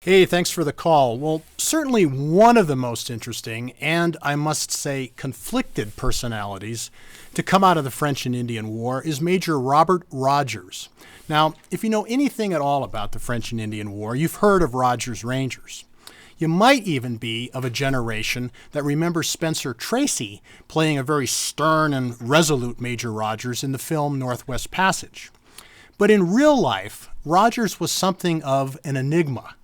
Hey, thanks for the call. Well, certainly one of the most interesting and, I must say, conflicted personalities to come out of the French and Indian War is Major Robert Rogers. Now, if you know anything at all about the French and Indian War, you've heard of Rogers' Rangers. You might even be of a generation that remembers Spencer Tracy playing a very stern and resolute Major Rogers in the film Northwest Passage. But in real life, Rogers was something of an enigma.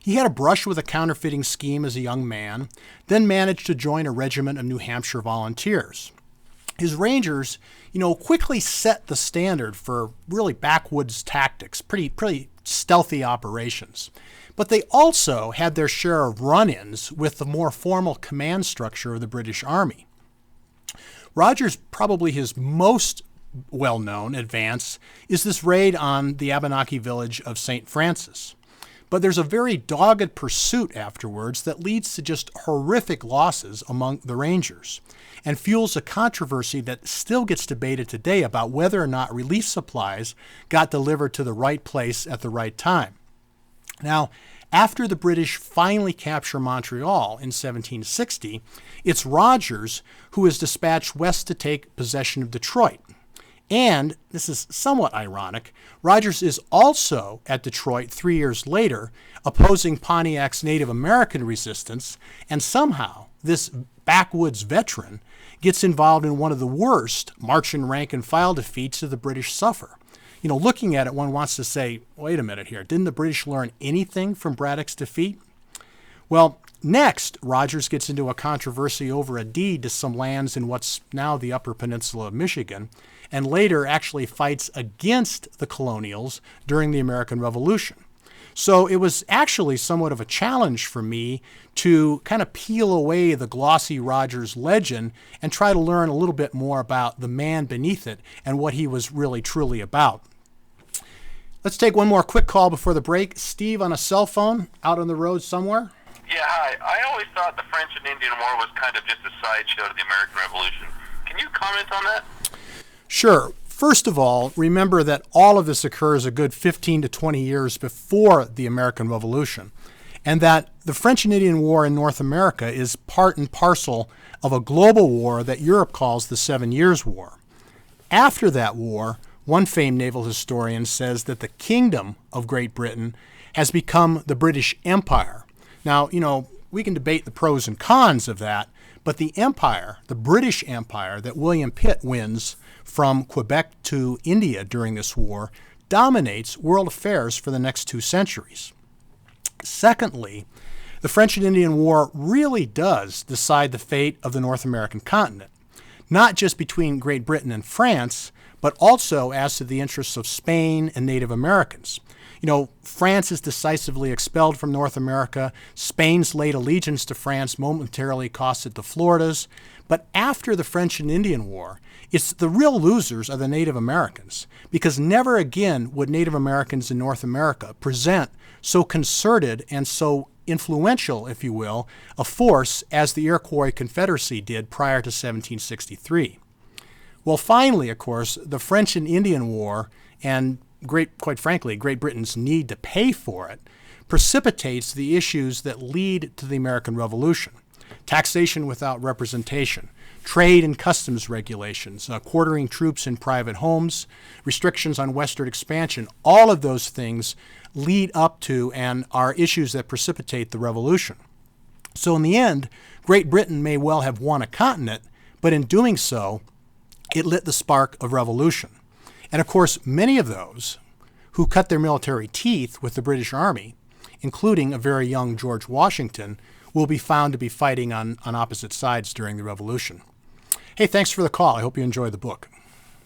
He had a brush with a counterfeiting scheme as a young man, then managed to join a regiment of New Hampshire volunteers. His Rangers, quickly set the standard for really backwoods tactics, pretty stealthy operations. But they also had their share of run-ins with the more formal command structure of the British Army. Rogers, probably his most well-known advance, is this raid on the Abenaki village of St. Francis. But there's a very dogged pursuit afterwards that leads to just horrific losses among the Rangers and fuels a controversy that still gets debated today about whether or not relief supplies got delivered to the right place at the right time. Now, after the British finally capture Montreal in 1760, it's Rogers who is dispatched west to take possession of Detroit. And, this is somewhat ironic, Rogers is also at Detroit 3 years later, opposing Pontiac's Native American resistance, and somehow this backwoods veteran gets involved in one of the worst march and rank and file defeats that the British suffer. Looking at it, one wants to say, wait a minute here, didn't the British learn anything from Braddock's defeat? Well, next, Rogers gets into a controversy over a deed to some lands in what's now the Upper Peninsula of Michigan, and later actually fights against the colonials during the American Revolution. So it was actually somewhat of a challenge for me to kind of peel away the glossy Rogers legend and try to learn a little bit more about the man beneath it and what he was really truly about. Let's take one more quick call before the break. Steve on a cell phone out on the road somewhere. Yeah, hi. I always thought the French and Indian War was kind of just a sideshow to the American Revolution. Can you comment on that? Sure. First of all, remember that all of this occurs a good 15 to 20 years before the American Revolution, and that the French and Indian War in North America is part and parcel of a global war that Europe calls the 7 Years' War. After that war, one famed naval historian says that the Kingdom of Great Britain has become the British Empire. Now, we can debate the pros and cons of that, but the empire, the British Empire that William Pitt wins from Quebec to India during this war, dominates world affairs for the next 2 centuries. Secondly, the French and Indian War really does decide the fate of the North American continent, not just between Great Britain and France, but also as to the interests of Spain and Native Americans. France is decisively expelled from North America. Spain's late allegiance to France momentarily cost it the Floridas. But after the French and Indian War, it's the real losers are the Native Americans, because never again would Native Americans in North America present so concerted and so influential, if you will, a force as the Iroquois Confederacy did prior to 1763. Well, finally, of course, the French and Indian War and quite frankly, Great Britain's need to pay for it, precipitates the issues that lead to the American Revolution. Taxation without representation, trade and customs regulations, quartering troops in private homes, restrictions on westward expansion, all of those things lead up to and are issues that precipitate the revolution. So in the end, Great Britain may well have won a continent, but in doing so, it lit the spark of revolution. And of course, many of those who cut their military teeth with the British Army, including a very young George Washington, will be found to be fighting on opposite sides during the Revolution. Hey, thanks for the call. I hope you enjoyed the book.